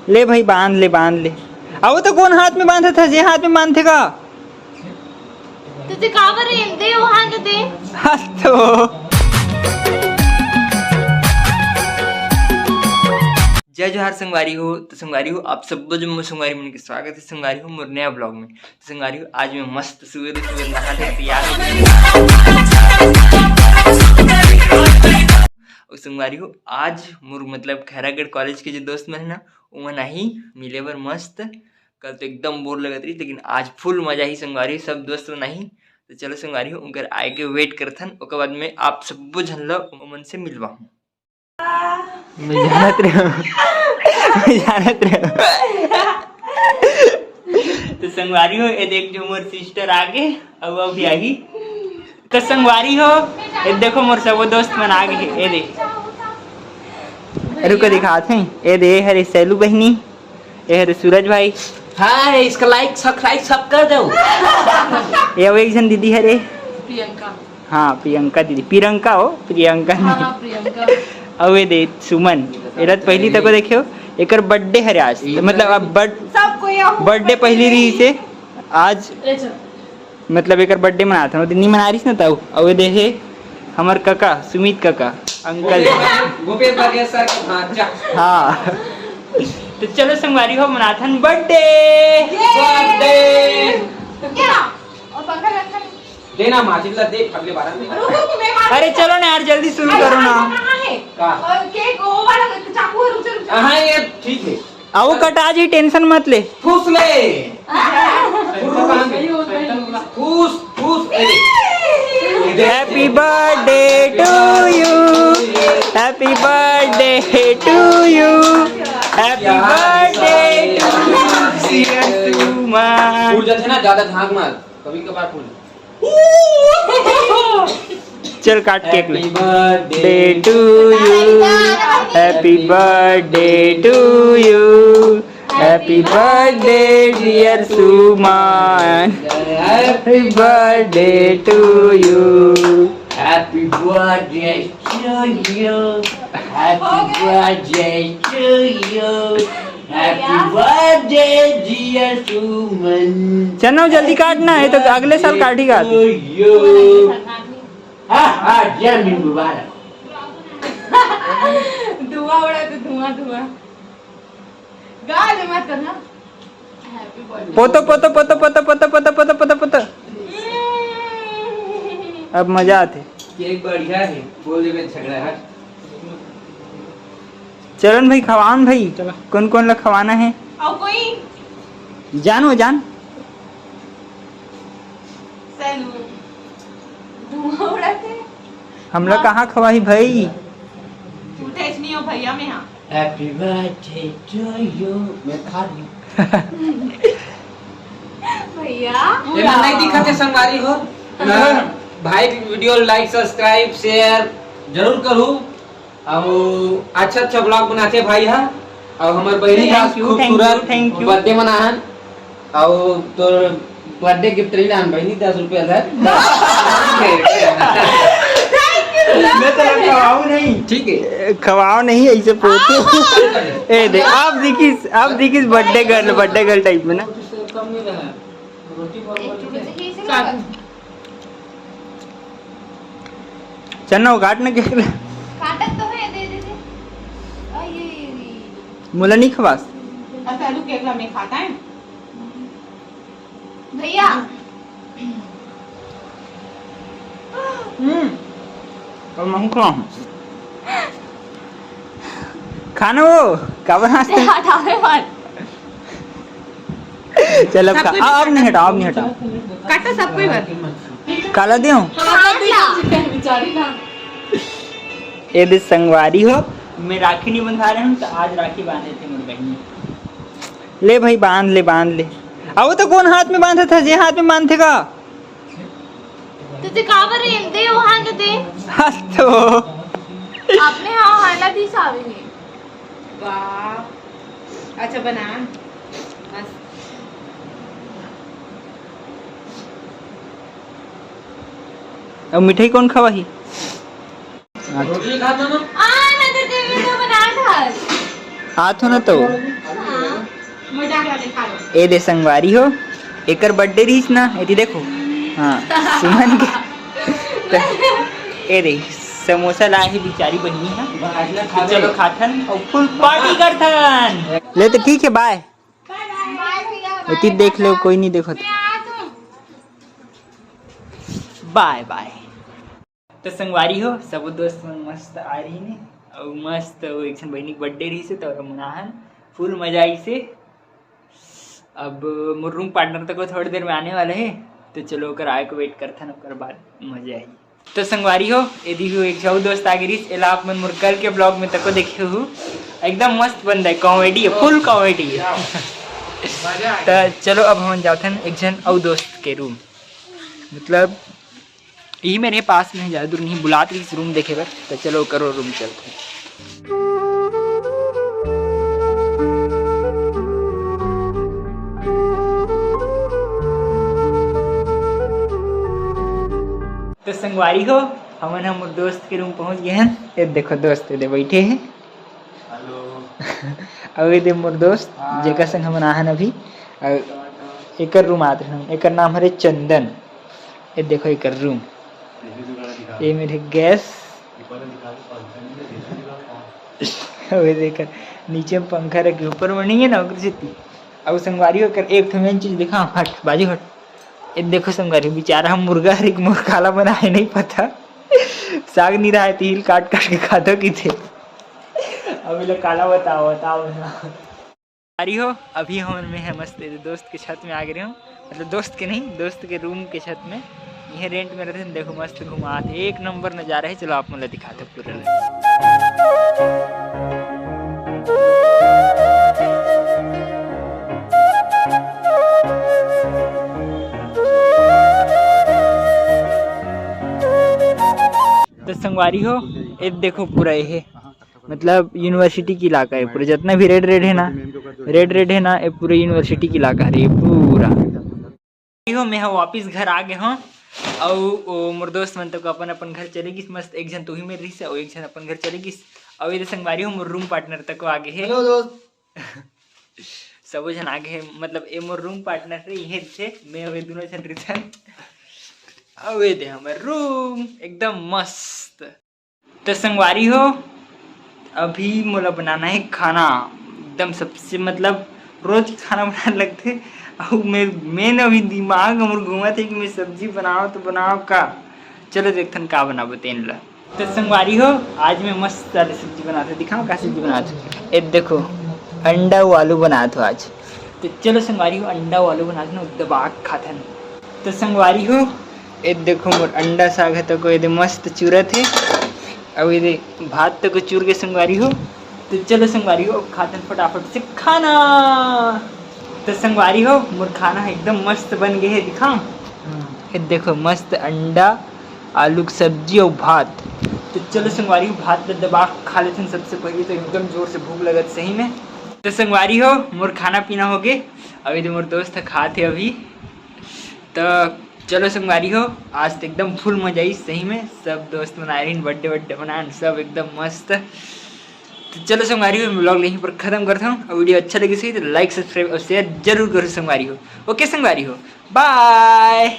ले भाई बांध ले बांध ले। अब तो कौन हाथ में बांधा था? जे हाथ में बांधे का तुझे कावर रेलते हो हाथ दे। हाँ तो जय जोहार संगवारी हो। तो संगवारी हो आप सब जो संगवारी मन के स्वागत है संगवारी हो मोर नया ब्लॉग में। तो संगवारी हो आज मैं मस्त सुबह सुबह नहा के तैयार हो और संगवारी हो आज मोर मतलब खैरागढ़ कॉलेज के जो दोस्त मन है ना वो नहीं मिले बर मस्त। कल तो एकदम बोर लगत रही लेकिन आज फुल मजा ही संगवारी सब दोस्त नहीं। तो चलो संगवारी हो उनकर आए के वेट करथन ओकर बाद में आप सब झन ला मन से मिलवा हूँ। मैं जानत रहे तो संगवारी हो ये देख जो मोर सिस्टर आगे अब अभी आई। तो संगवारी हो ये देखो मोर सब दोस्त मन आगे ये देख रुको दिखाते हैं। ये दे हरे सैलू बहनी ये हरे सूरज भाई। हाँ इसका लाइक सब्सक्राइब सब कर दो। ये वो एक जन दीदी हरे प्रियंका। हाँ प्रियंका दीदी प्रियंका हो प्रियंका हाँ प्रियंका। अब ये दे सुमन एरा पहली तक देखियो एक बर्थडे हरे आज तो मतलब अब बर्थडे पहली रही से आज मतलब एक बर्थडे मनाता हूँ नहीं मना रही ना तब। अब ये देखे हमार काका सुमित काका अंकल भूपेश बघेल सर का भांजा। हाँ तो चलो संगवारी हो मनाथन बर्थडे देना माजिल्ला दे अगले बार में। अरे चलो ना यार जल्दी शुरू करो ना। हाँ ये ठीक है आओ कटा जी टेंशन मत ले। ठूस ले ठूस ठूस। Happy birthday to you happy birthday to you happy birthday to Suman. फूल जाते ना ज्यादा झांक मत कभी कभार फूल। चल काट केक ले। Happy birthday day to you happy birthday to you happy birthday dear Suman happy birthday to you happy birthday to you happy birthday to you happy birthday dear Suman. चलो जल्दी काटना है तो अगले साल काटेगा। जन्मदिन मुबारक। धुआं उड़ा तो धुआं धुआं गाल मत करना। Happy birthday. पोतो पोतो पोतो पोतो पोतो पोतो पोतो पोतो पोतो अब मजा आते। केक बढ़िया है बोल दे झगड़ा है। चरण भाई खवान भाई कौन कौन ला खवाना है और कोई जानो जान सैलू धुआं उड़ाते हम लोग कहाँ खवाही भाई। झूठे नहीं हो भैया में। हाँ हैप्पी बर्थडे टू यू मैं खा ली। भैया ये नहीं दिखा के संगवारी हो भाई वीडियो लाइक सब्सक्राइब शेयर जरूर करूँ। और अच्छा अच्छा ब्लॉग बनाते भाई है और हमारे बहनी का खूबसूरत बर्थडे मनाहन और तो बर्थडे गिफ्ट रही ना बहनी 10 रुपया था। मैं तो खवाऊ नहीं ठीक है खवाओ नहीं ऐसे पोते। ए दे आप देखिस बर्थडे गर्ल टाइप में ना। चन्ना काट ना केक काटत तो है दे दे दे। मुला नहीं खवास सैलू केक ला में खाता है भैया। और मैं खाऊं खाना वो काबर हंसते हटावे मत। चल अब अब नहीं हटाओ काटा सब कोई बात काला दे बेचारी ना। ये दे संगवारी हो मैं राखी नहीं बंधा रहा हूँ तो आज राखी बांधे थे मेरी बहनी। ले भाई बांध ले अब तो कौन हाथ में बांधा था? जे हाथ में बांधे का तुझे कावर रेलते हो हाथ दे। हाँ तो आपने हाँ हाला दी सावी वाह अच्छा बना बस। अब मिठाई कौन खवाही? रोटी खा दो ना। आ ना तो वीडियो बना था। हाथ हो ना तो हाँ मोटा दिखा लो ए दे संगवारी हो एकर बर्थडे रहीस ना एती देखो हाँ सुमन के त ए दे समोसा लाए है बिचारी बहनी है तो चलो खाथन और फुल पार्टी करथन ले तो ठीक है बाय एती देख लो कोई नहीं देखो बाय बाय तो संगवारी हो सब दोस्त मन मस्त आ रही ने और मस्त वो एक बहनी बर्थडे रही से तो मनाहन फुल मजा आई से अब मोर रूम पार्टनर तक थोड़ी देर में आने वाले है तो चलो ओकर आए को वेट करथन ओकर बाद मजा आई तो संगवारी हो यदि हो एक छौ दोस्त आ गई एला आप मन मोर कल के ब्लॉग में तको देखे हो एकदम मस्त बंदा है कॉमेडी है फुल कॉमेडी है तो चलो अब हम जाथन एक जन और दोस्त के रूम मतलब यही मेरे पास में ज़्यादा दूर नहीं बुलाते इस रूम देखे पर तो चलो करो रूम चलते हैं तो संगवारी हो हम दोस्त के रूम पहुंच गए हैं ये देखो दोस्त ये बैठे हैं हेलो अब ये मोर दोस्त जेकर संग हम आहन अभी एकर रूम आते हैं एकर नाम है चंदन ये देखो एकर रूम ये मेरे गैस वे देखकर नीचे में पंखा रखे ऊपर में नहीं है ना अब संगवारी हो कर एक मेन चीज दिखा हट बाजू हट ये देखो संगवारी बेचारा हम मुर्गा हर एक मुर्गा काला बना है नहीं पता साग नहीं रहा है तिल काट काट के खाते की थे अभी लोग काला बताओ अरे हो अभी हम में है मस्त दोस्त के छत में आ गए हूँ मतलब दोस्त के नहीं दोस्त के रूम के छत में ये रेंट में रहते देखो मस्त घुमाते एक नंबर नज़ारा है चलो आप मतलब दिखाते पूरा तो संगवारी हो ये देखो पूरा ये मतलब यूनिवर्सिटी की इलाका है पूरा जितना भी रेड रेड है ना ये पूरा यूनिवर्सिटी की इलाका है पूरा हो मैं वापिस घर आ गए हूँ और मोर दोस्त मन तक अपन अपन घर चले गिस मस्त एक जन तो ही मेरे रही और एक जन अपन घर चले गिस और ये संगवारी हो मोर रूम पार्टनर तक आगे है हेलो दोस्त सब जन आगे है मतलब ये मोर रूम पार्टनर रे ये थे मैं वे दोनों जन रिटर्न अब ये दे हमारे रूम एकदम मस्त तो संगवारी हो अभी मोला बनाना है खाना एकदम सबसे मतलब रोज खाना बनाने लगते और मैं अभी दिमाग हमर घूमा थे कि मैं सब्जी बनाओ तो बनाओ का चलो देखथन का बनाबो तेन ला तो संगवारी हो आज मैं मस्त सारी सब्जी बनाते दिखाओ का सब्जी बनाते ये देखो अंडा और आलू बनाते हो आज तो चलो संगवारी हो अंडा और आलू बनाते ना दबा खाथन तो संगवारी हो ये देखो मोर अंडा साग है तो को ये मस्त चूरत है अब ये भात तो को चूर के संगवारी हो तो चलो संगवारी हो खातन फटाफट से खाना तो संगवारी हो मोर खाना एकदम मस्त बन गए है दिखाओ ये देखो मस्त अंडा आलू की सब्जी और भात तो चलो संगवारी हो भात दबा खा लेते हैं सबसे पहले तो एकदम जोर से भूख लगत सही में तो संगवारी हो मोर खाना पीना हो गए अभी तो मोर दोस्त खाते अभी तो चलो संगवारी हो आज तो एकदम फुल मजा आई सही में सब दोस्त मना रही बर्थडे बनाए सब एकदम मस्त तो चलो संगवारी हो ब्लॉग यहीं पर खत्म करता हूँ और वीडियो अच्छा लगे सही तो लाइक सब्सक्राइब और शेयर जरूर करो संगवारी हो ओके संगवारी हो बाय